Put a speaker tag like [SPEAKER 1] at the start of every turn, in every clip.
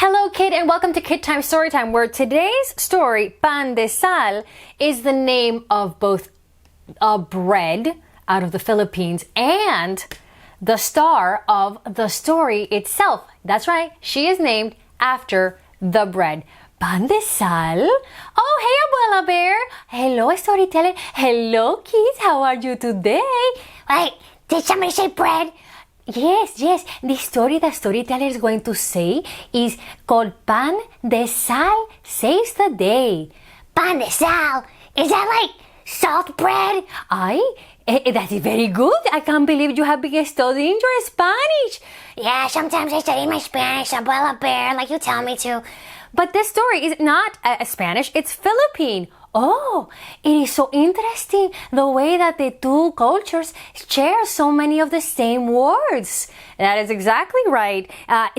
[SPEAKER 1] Hello kid and welcome to KidTime StoryTime, where today's story, Pan de Sal, is the name of both a bread out of the Philippines and the star of the story itself. That's right, she is named after the bread. Pan de Sal? Oh, hey Abuela Bear! Hello storyteller! Hello kids, how are you today?
[SPEAKER 2] Wait, did somebody say bread?
[SPEAKER 1] Yes. The story the storyteller is going to say is called Pan de Sal Saves the Day.
[SPEAKER 2] Pan de sal? Is that like salt bread?
[SPEAKER 1] That is very good. I can't believe you have been studying your Spanish.
[SPEAKER 2] Yeah, sometimes I study my Spanish, Abuela Bear, like you tell me to.
[SPEAKER 1] But this story is not Spanish, it's Philippine. Oh, it is so interesting the way that the two cultures share so many of the same words. That is exactly right.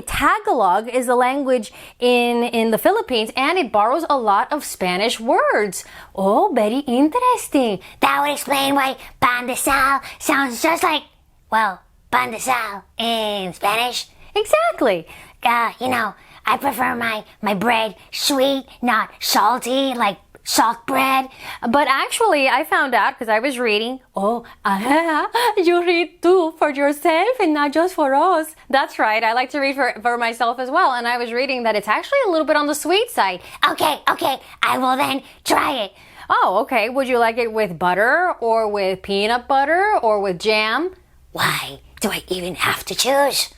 [SPEAKER 1] Tagalog is a language in the Philippines and it borrows a lot of Spanish words. Oh, very interesting.
[SPEAKER 2] That would explain why pan de sal sounds just like, well, pan de sal in Spanish.
[SPEAKER 1] Exactly.
[SPEAKER 2] I prefer my bread sweet, not salty, like salt bread.
[SPEAKER 1] But actually, I found out because I was reading. You read too for yourself and not just for us. That's right. I like to read for myself as well. And I was reading that it's actually a little bit on the sweet side.
[SPEAKER 2] Okay. I will then try it.
[SPEAKER 1] Oh, okay. Would you like it with butter or with peanut butter or with jam?
[SPEAKER 2] Why do I even have to choose?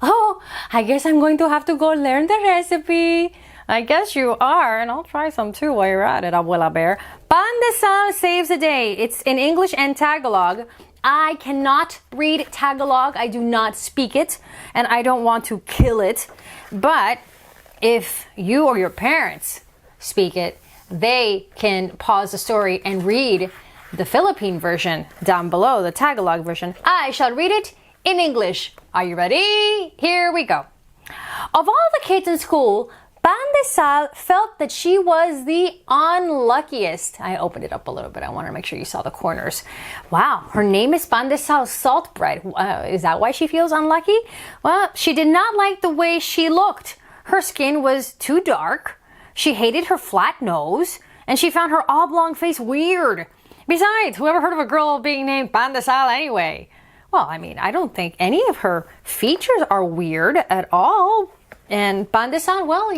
[SPEAKER 1] Oh, I guess I'm going to have to go learn the recipe. I guess you are, and I'll try some too while you're at it, Abuela Bear. Pan de Sal Saves the Day. It's in English and Tagalog. I cannot read Tagalog. I do not speak it, and I don't want to kill it. But if you or your parents speak it, they can pause the story and read the Philippine version down below, the Tagalog version. I shall read it in English. Are you ready? Here we go. Of all the kids in school, Pan de Sal felt that she was the unluckiest. I opened it up a little bit. I want to make sure you saw the corners. Wow, her name is Pan de Sal, salt bread. Is that why she feels unlucky? Well, she did not like the way she looked. Her skin was too dark. She hated her flat nose, and she found her oblong face weird. Besides, whoever heard of a girl being named Pan de Sal anyway? Well, I don't think any of her features are weird at all. And Pan de Sal, well,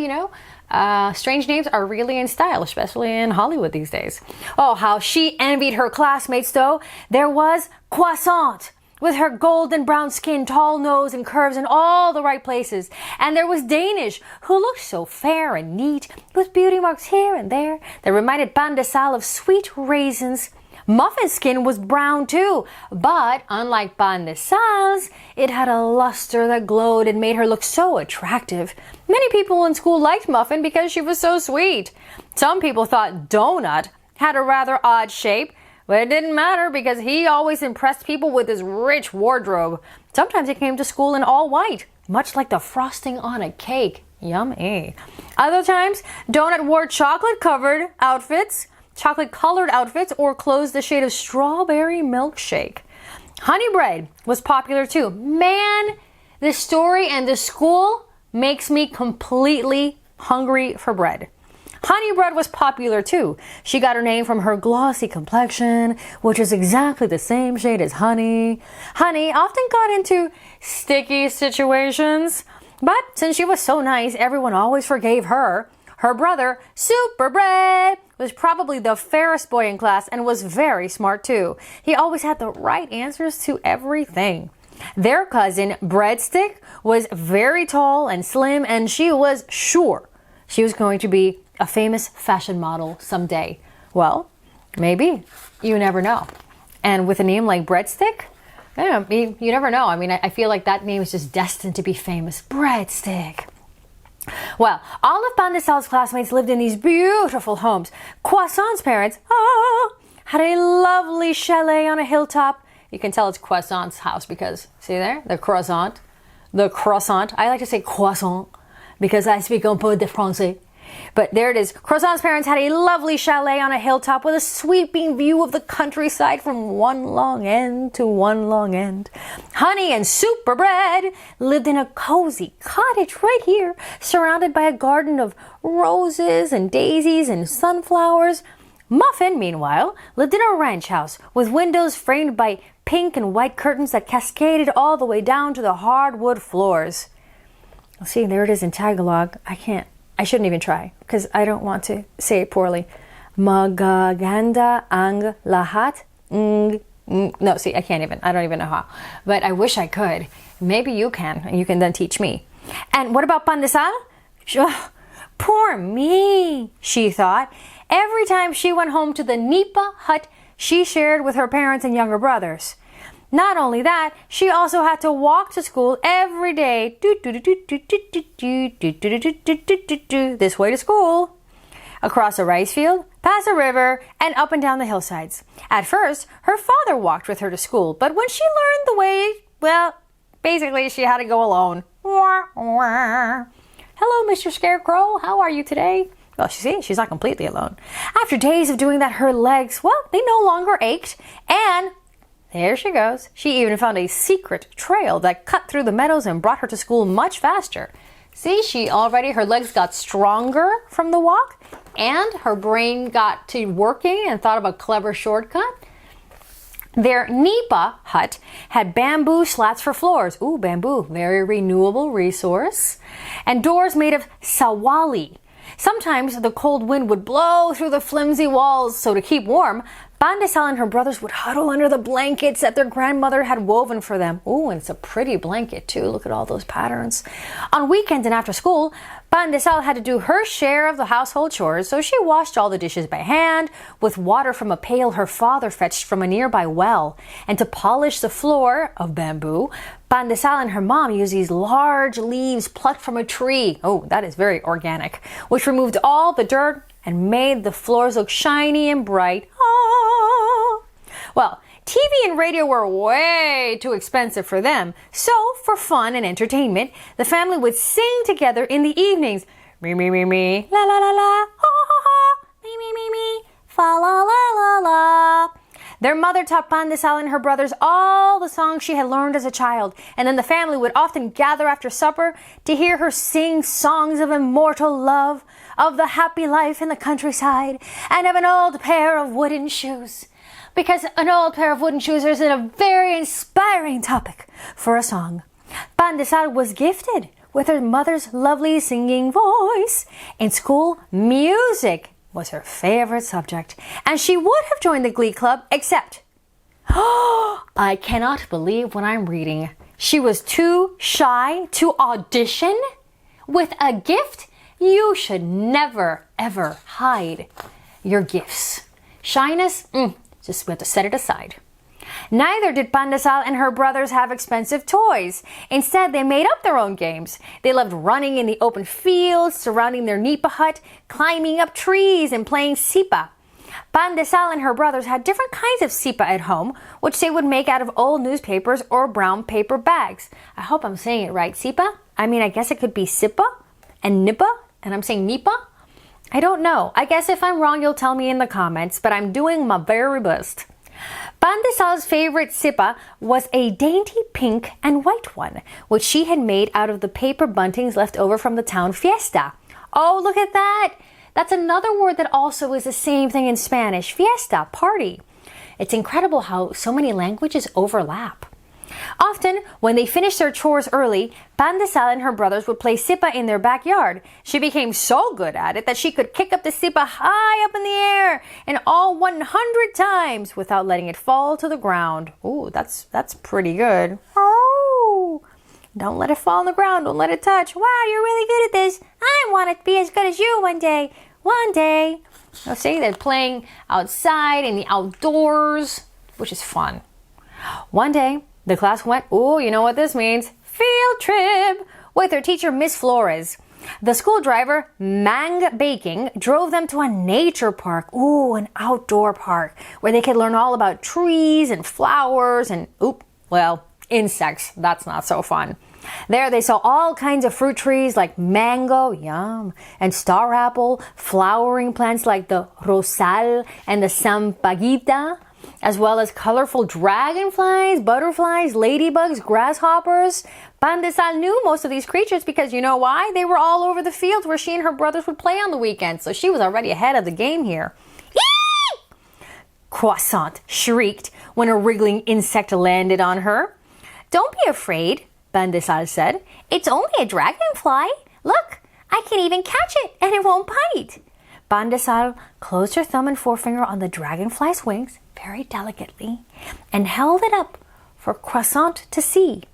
[SPEAKER 1] strange names are really in style, especially in Hollywood these days. Oh, how she envied her classmates, though. There was Croissant, with her golden brown skin, tall nose, and curves in all the right places. And there was Danish, who looked so fair and neat, with beauty marks here and there that reminded Pan de Sal of sweet raisins. Muffin's skin was brown too, but unlike Pan de Sal's, it had a luster that glowed and made her look so attractive. Many people in school liked Muffin because she was so sweet. Some people thought Donut had a rather odd shape, but it didn't matter because he always impressed people with his rich wardrobe. Sometimes he came to school in all white, much like the frosting on a cake. Yummy. Other times, Donut wore chocolate-colored outfits or clothes the shade of strawberry milkshake. Honey bread was popular too. Man, this story and this school makes me completely hungry for bread. Honey bread was popular too. She got her name from her glossy complexion, which is exactly the same shade as honey. Honey often got into sticky situations, but since she was so nice, everyone always forgave her. Her brother, Super Bread, was probably the fairest boy in class and was very smart too. He always had the right answers to everything. Their cousin, Breadstick, was very tall and slim, and she was sure she was going to be a famous fashion model someday. Well, maybe. You never know. And with a name like Breadstick, you never know. I feel like that name is just destined to be famous. Breadstick. Well, all of Pan de Sal's classmates lived in these beautiful homes. Croissant's parents had a lovely chalet on a hilltop. You can tell it's Croissant's house because, see there? The croissant. I like to say croissant because I speak un peu de français. But there it is. Croissant's parents had a lovely chalet on a hilltop with a sweeping view of the countryside from one long end to one long end. Honey and Super Bread lived in a cozy cottage right here, surrounded by a garden of roses and daisies and sunflowers. Muffin, meanwhile, lived in a ranch house with windows framed by pink and white curtains that cascaded all the way down to the hardwood floors. See, there it is in Tagalog. I shouldn't even try because I don't want to say it poorly. Magaganda ang lahat. No, see, I can't even. I don't even know how. But I wish I could. Maybe you can, and you can then teach me. And what about pandesal? Poor me, she thought. Every time she went home to the nipa hut she shared with her parents and younger brothers. Not only that, she also had to walk to school every day. This way to school. Across a rice field, past a river, and up and down the hillsides. At first, her father walked with her to school, but when she learned the way, well, basically she had to go alone. Hello, Mr. Scarecrow. How are you today? Well, she's not completely alone. After days of doing that, her legs, well, they no longer ached, and there she goes. She even found a secret trail that cut through the meadows and brought her to school much faster. See, her legs got stronger from the walk, and her brain got to working and thought of a clever shortcut. Their nipa hut had bamboo slats for floors. Ooh, bamboo, very renewable resource. And doors made of sawali. Sometimes the cold wind would blow through the flimsy walls, so to keep warm, Pandesal and her brothers would huddle under the blankets that their grandmother had woven for them. Ooh, and it's a pretty blanket too. Look at all those patterns. On weekends and after school, Pandesal had to do her share of the household chores, so she washed all the dishes by hand with water from a pail her father fetched from a nearby well. And to polish the floor of bamboo, Pandesal and her mom used these large leaves plucked from a tree. Oh, that is very organic, which removed all the dirt and made the floors look shiny and bright. Ah. Well, TV and radio were way too expensive for them, so for fun and entertainment, the family would sing together in the evenings. Me, me, me, me, la, la, la, la, ha, ha, ha, me, me, me, me, fa, la, la, la, la. Their mother taught Pandesal and her brothers all the songs she had learned as a child, and then the family would often gather after supper to hear her sing songs of immortal love, of the happy life in the countryside, and of an old pair of wooden shoes. Because an old pair of wooden shoes is a very inspiring topic for a song. Pandesal was gifted with her mother's lovely singing voice. In school, music was her favorite subject, and she would have joined the glee club, except, I cannot believe what I'm reading. She was too shy to audition? With a gift, you should never, ever hide your gifts. Shyness, just we have to set it aside. Neither did Pandesal and her brothers have expensive toys. Instead, they made up their own games. They loved running in the open fields, surrounding their nipa hut, climbing up trees, and playing sipa. Pandesal and her brothers had different kinds of sipa at home, which they would make out of old newspapers or brown paper bags. I hope I'm saying it right. Sipa? I mean, I guess it could be sipa and nipa, and I'm saying nipa? I don't know. I guess if I'm wrong, you'll tell me in the comments, but I'm doing my very best. Pandesal's favorite sipa was a dainty pink and white one, which she had made out of the paper buntings left over from the town fiesta. Oh, look at that! That's another word that also is the same thing in Spanish. Fiesta, party. It's incredible how so many languages overlap. Often, when they finished their chores early, Pandesal and her brothers would play sipa in their backyard. She became so good at it that she could kick up the sipa high up in the air and all 100 times without letting it fall to the ground. Ooh, that's pretty good. Oh, don't let it fall on the ground. Don't let it touch. Wow, you're really good at this. I want to be as good as you one day. One day. Now, see, they're playing outside in the outdoors, which is fun. One day, the class went, ooh, you know what this means? Field trip with their teacher, Miss Flores. The school driver, Mang Baking, drove them to a nature park. Ooh, an outdoor park where they could learn all about trees and flowers and, insects. That's not so fun. There they saw all kinds of fruit trees like mango, yum, and star apple, flowering plants like the rosal and the sampaguita, as well as colorful dragonflies, butterflies, ladybugs, grasshoppers. Pan de Sal knew most of these creatures because you know why? They were all over the fields where she and her brothers would play on the weekends, so she was already ahead of the game here. Eee! Croissant shrieked when a wriggling insect landed on her. Don't be afraid, Pan de Sal said. It's only a dragonfly. Look, I can even catch it and it won't bite. Pan de Sal closed her thumb and forefinger on the dragonfly's wings very delicately and held it up for Croissant to see.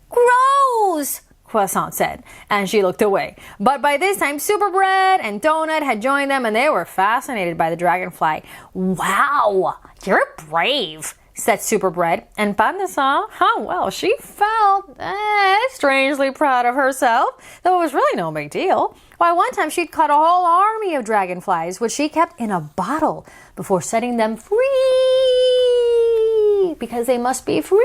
[SPEAKER 1] Gross! Croissant said, and she looked away. But by this time, Superbread and Donut had joined them and they were fascinated by the dragonfly. Wow, you're brave, said Superbread. And Pan de Sal, she felt strangely proud of herself, though it was really no big deal. Why, one time she'd caught a whole army of dragonflies, which she kept in a bottle before setting them free, because they must be free.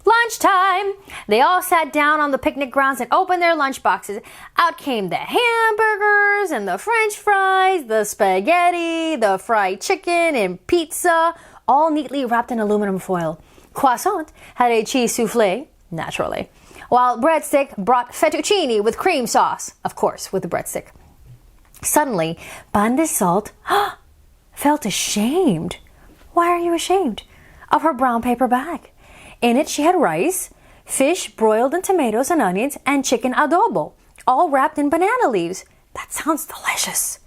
[SPEAKER 1] Lunchtime! They all sat down on the picnic grounds and opened their lunch boxes. Out came the hamburgers and the french fries, the spaghetti, the fried chicken and pizza, all neatly wrapped in aluminum foil. Croissant had a cheese souffle, naturally, while Breadstick brought fettuccine with cream sauce, of course, with the breadstick. Suddenly, Pan de Sal felt ashamed. Why are you ashamed? Of her brown paper bag. In it, she had rice, fish broiled in tomatoes and onions, and chicken adobo, all wrapped in banana leaves. That sounds delicious.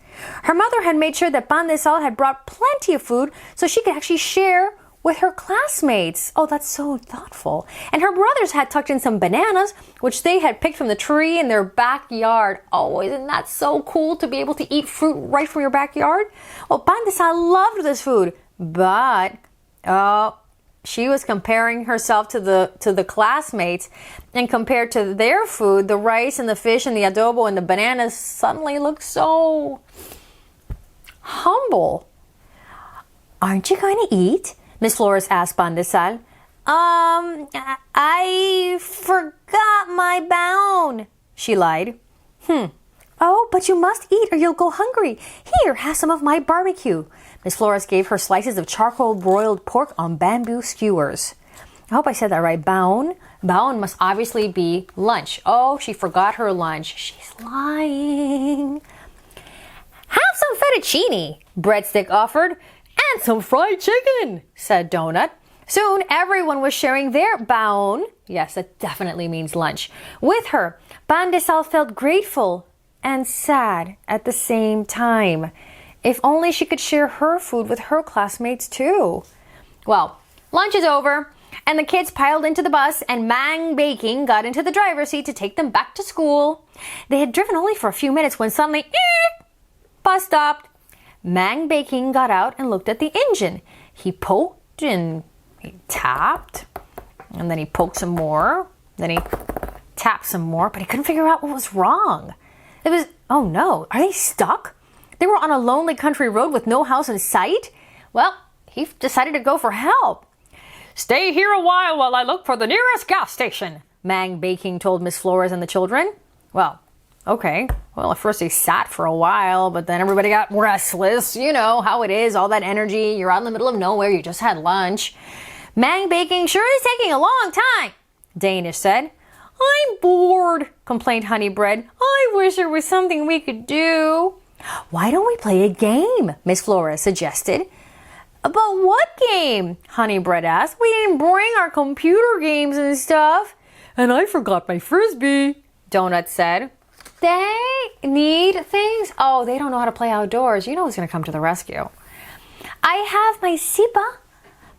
[SPEAKER 1] Her mother had made sure that Pan de Sal had brought plenty of food so she could actually share with her classmates. Oh, that's so thoughtful. And her brothers had tucked in some bananas, which they had picked from the tree in their backyard. Oh, isn't that so cool to be able to eat fruit right from your backyard? Well, Pan de Sal loved this food, but she was comparing herself to the classmates, and compared to their food, the rice and the fish and the adobo and the bananas suddenly looked so humble. Aren't you going to eat? Miss Flores asked Pan de Sal. I forgot my bound, she lied. Oh, but you must eat or you'll go hungry. Here, have some of my barbecue. Miss Flores gave her slices of charcoal broiled pork on bamboo skewers. I hope I said that right. Baon. Baon must obviously be lunch. Oh, she forgot her lunch. She's lying. Have some fettuccine, Breadstick offered. And some fried chicken, said Donut. Soon, everyone was sharing their baon. Yes, that definitely means lunch. With her, Pan de Sal felt grateful and sad at the same time. If only she could share her food with her classmates too. Well, lunch is over, and the kids piled into the bus, and Mang Baking got into the driver's seat to take them back to school. They had driven only for a few minutes when suddenly, bus stopped. Mang Baking got out and looked at the engine. He poked and he tapped, and then he poked some more. Then he tapped some more, but he couldn't figure out what was wrong. It was, oh no, are they stuck? They were on a lonely country road with no house in sight? Well, he decided to go for help. Stay here a while I look for the nearest gas station, Mang Baking told Miss Flores and the children. Well, okay. Well, at first they sat for a while, but then everybody got restless. You know how it is, all that energy. You're out in the middle of nowhere. You just had lunch. Mang Baking sure is taking a long time, Danish said. I'm bored, complained Honeybread. I wish there was something we could do. Why don't we play a game? Miss Flores suggested. But what game? Honeybread asked. We didn't bring our computer games and stuff. And I forgot my Frisbee, Donut said. They need things? Oh, they don't know how to play outdoors. You know who's going to come to the rescue. I have my sipa,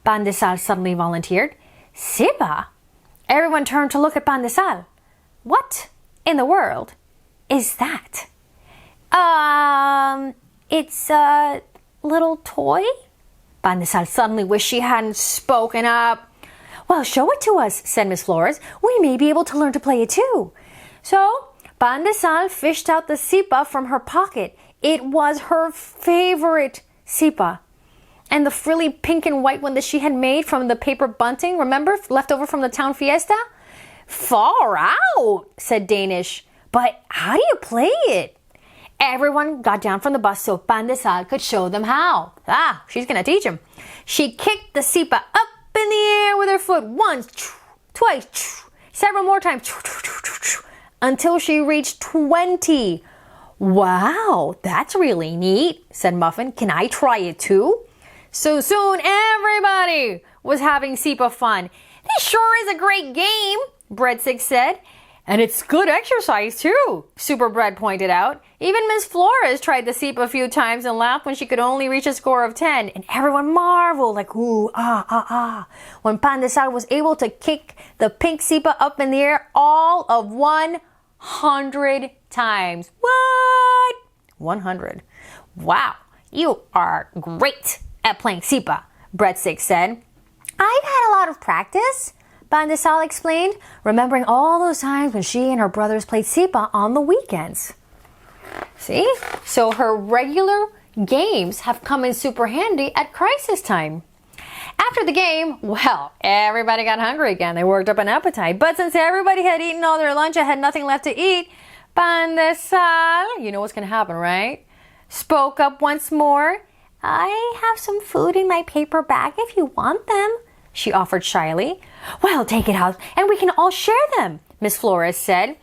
[SPEAKER 1] Pan de Sal suddenly volunteered. Sipa? Everyone turned to look at Pan de Sal. What in the world is that? It's a little toy? Pan de Sal suddenly wished she hadn't spoken up. Well, show it to us, said Miss Flores. We may be able to learn to play it too. So, Pan de Sal fished out the sipa from her pocket. It was her favorite sipa. and the frilly pink and white one that she had made from the paper bunting, remember, left over from the town fiesta? Far out, said Danish. But how do you play it? Everyone got down from the bus so Pan de Sal could show them how. She's going to teach them. She kicked the sipa up in the air with her foot once, twice, several more times, until she reached 20. Wow, that's really neat, said Muffin. Can I try it too? So soon everybody was having sipa fun. This sure is a great game, Breadstick said. And it's good exercise too, Super Bread pointed out. Even Miss Flores tried the sipa a few times and laughed when she could only reach a score of 10. And everyone marveled like, ooh, when Pan de Sal was able to kick the pink sipa up in the air all of 100 times. What? 100. Wow, you are great at playing sipa, Breadstick said. I've had a lot of practice, Pan de Sal explained, remembering all those times when she and her brothers played sipa on the weekends. See? So her regular games have come in super handy at crisis time. After the game, well, everybody got hungry again. They worked up an appetite. But since everybody had eaten all their lunch and had nothing left to eat, Pan de Sal, you know what's going to happen, right? Spoke up once more. I have some food in my paper bag if you want them, she offered shyly. Well, take it out and we can all share them, Miss Flores said.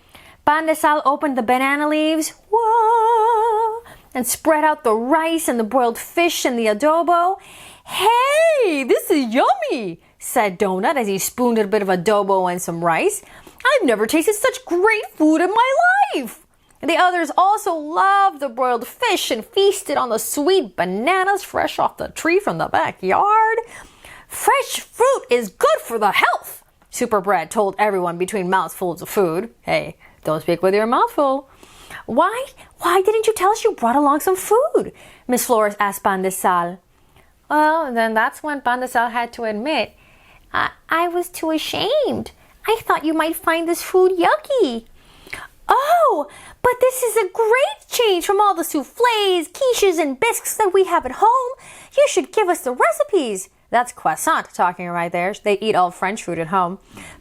[SPEAKER 1] Pan de Sal opened the banana leaves, whoa, and spread out the rice and the boiled fish and the adobo. Hey, this is yummy, said Donut as he spooned a bit of adobo and some rice. I've never tasted such great food in my life. The others also loved the broiled fish and feasted on the sweet bananas fresh off the tree from the backyard. Fresh fruit is good for the health, Super Bread told everyone between mouthfuls of food. Hey, don't speak with your mouth full. Why didn't you tell us you brought along some food? Miss Flores asked Pan de Sal. Well, then that's when Pan de Sal had to admit, I was too ashamed. I thought you might find this food yucky. Oh, but this is a great change from all the soufflés, quiches, and bisques that we have at home. You should give us the recipes. That's croissant talking right there. They eat all French food at home.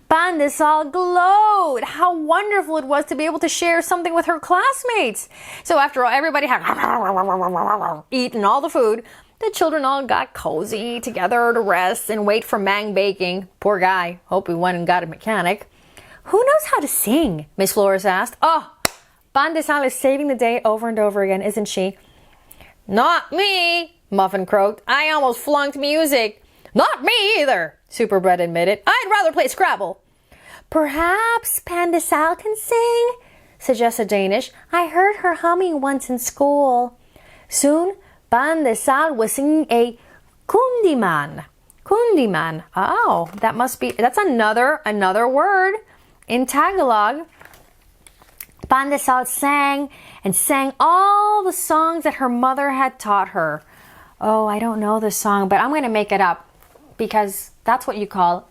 [SPEAKER 1] Pan de Sal glowed. How wonderful it was to be able to share something with her classmates. So after all, everybody had eaten all the food. The children all got cozy together to rest and wait for Mang baking. Poor guy. Hope he went and got a mechanic. Who knows how to sing? Miss Flores asked. Oh, Pan de Sal is saving the day over and over again, isn't she? Not me, Muffin croaked. I almost flunked music. Not me either, Super Bread admitted. I'd rather play Scrabble. Perhaps Pan de Sal can sing, suggested Danish. I heard her humming once in school. Soon, Pan de Sal was singing a kundiman. Kundiman. Oh, that's another word. In Tagalog, Pan de Sal sang all the songs that her mother had taught her. Oh, I don't know the song, but I'm going to make it up because that's what you call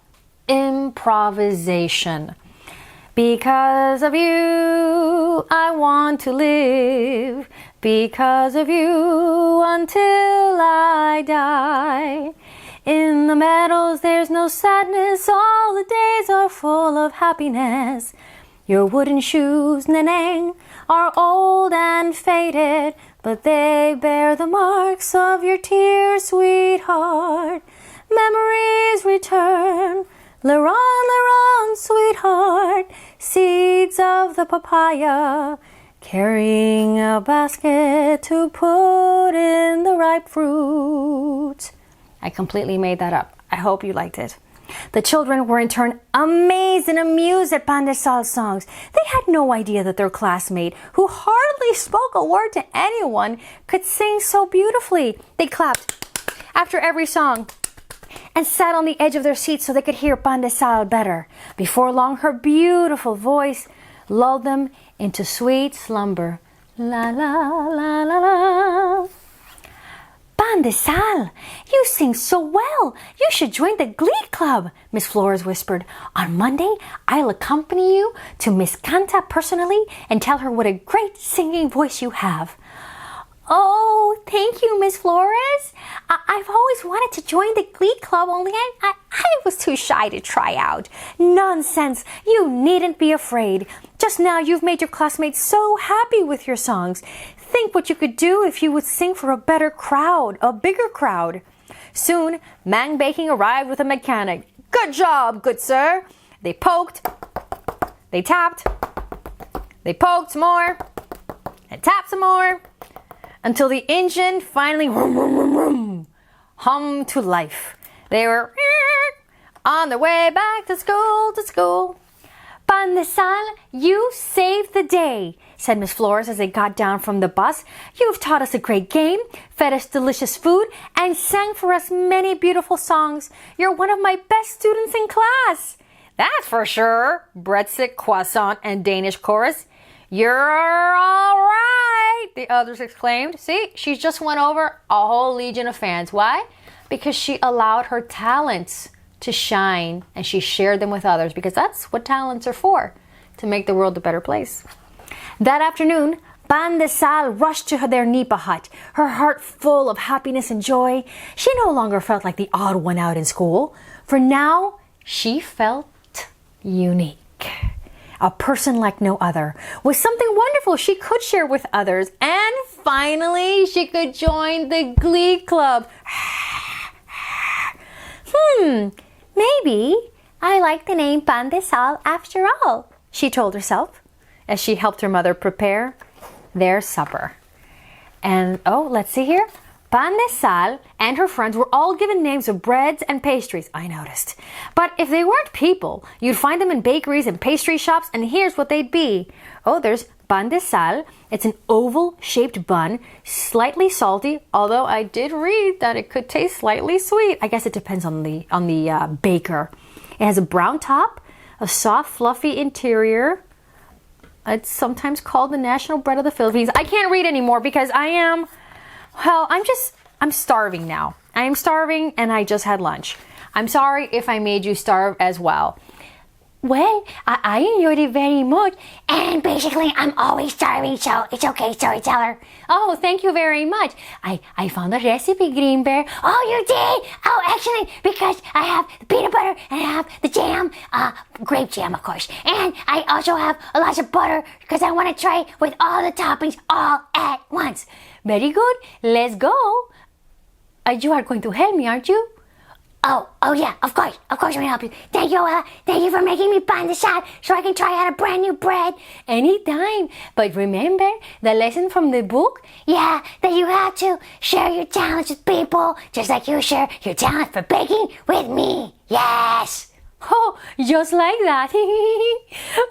[SPEAKER 1] improvisation. Because of you, I want to live. Because of you, until I die. In the meadows there's no sadness, all the days are full of happiness. Your wooden shoes, Neneng, are old and faded, but they bear the marks of your tears, sweetheart. Memories return, Leron, sweetheart, seeds of the papaya, carrying a basket to put in the ripe fruit. I completely made that up. I hope you liked it. The children were in turn amazed and amused at Pan de Sal's songs. They had no idea that their classmate, who hardly spoke a word to anyone, could sing so beautifully. They clapped after every song and sat on the edge of their seats so they could hear Pan de Sal better. Before long, her beautiful voice lulled them into sweet slumber. La la la la la. Pan de Sal, you sing so well. You should join the Glee Club, Miss Flores whispered. On Monday, I'll accompany you to Miss Canta personally and tell her what a great singing voice you have.
[SPEAKER 2] Oh, thank you, Miss Flores. I've always wanted to join the Glee Club, only I was too shy to try out.
[SPEAKER 1] Nonsense! You needn't be afraid. Just now you've made your classmates so happy with your songs. Think what you could do if you would sing for a better crowd, a bigger crowd. Soon, Mang Baking arrived with a mechanic. Good job, good sir. They poked, they tapped, they poked some more, and tapped some more, until the engine finally hummed to life. They were on their way back to school.
[SPEAKER 2] Pan de Sal, you saved the day, said Miss Flores as they got down from the bus.
[SPEAKER 1] You've taught us a great game, fed us delicious food, and sang for us many beautiful songs. You're one of my best students in class. That's for sure, breadstick, croissant, and Danish chorus. You're all right, the others exclaimed. See, she just won over a whole legion of fans. Why? Because she allowed her talents to shine and she shared them with others, because that's what talents are for, to make the world a better place. That afternoon, Pan de Sal rushed to their nipa hut, her heart full of happiness and joy. She no longer felt like the odd one out in school, for now she felt unique. A person like no other, with something wonderful she could share with others, and finally she could join the Glee Club.
[SPEAKER 2] Maybe I like the name Pan de Sal after all,
[SPEAKER 1] she told herself as she helped her mother prepare their supper. And let's see here. Pan de Sal and her friends were all given names of breads and pastries, I noticed. But if they weren't people, you'd find them in bakeries and pastry shops, and here's what they'd be. There's Pan de Sal. It's an oval-shaped bun, slightly salty, although I did read that it could taste slightly sweet. I guess it depends on the baker. It has a brown top, a soft, fluffy interior. It's sometimes called the national bread of the Philippines. I can't read anymore because I'm starving now. I am starving and I just had lunch. I'm sorry if I made you starve as well.
[SPEAKER 2] Well, I enjoyed it very much, and basically I'm always starving, so it's okay, storyteller.
[SPEAKER 1] Oh, thank you very much. I found a recipe, Green Bear.
[SPEAKER 2] Oh, you did? Oh, excellent, because I have the peanut butter and I have the jam, grape jam, of course. And I also have lots of butter, because I want to try with all the toppings all at once.
[SPEAKER 1] Very good. Let's go. You are going to help me, aren't you?
[SPEAKER 2] Oh yeah, of course I'm gonna help you. Thank you for making me pan de sal so I can try out a brand new bread.
[SPEAKER 1] Anytime. But remember the lesson from the book?
[SPEAKER 2] Yeah, that you have to share your talents with people, just like you share your talent for baking with me. Yes!
[SPEAKER 1] Oh, just like that.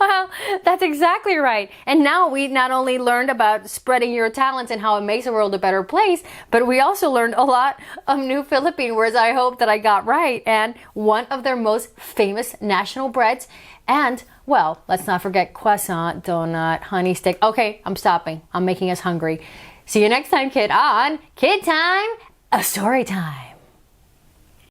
[SPEAKER 1] Well, that's exactly right. And now we not only learned about spreading your talents and how it makes the world a better place, but we also learned a lot of new Philippine words I hope that I got right. And one of their most famous national breads. And, well, let's not forget croissant, donut, honey stick. Okay, I'm stopping. I'm making us hungry. See you next time, kid, on Kid Time, a Story Time.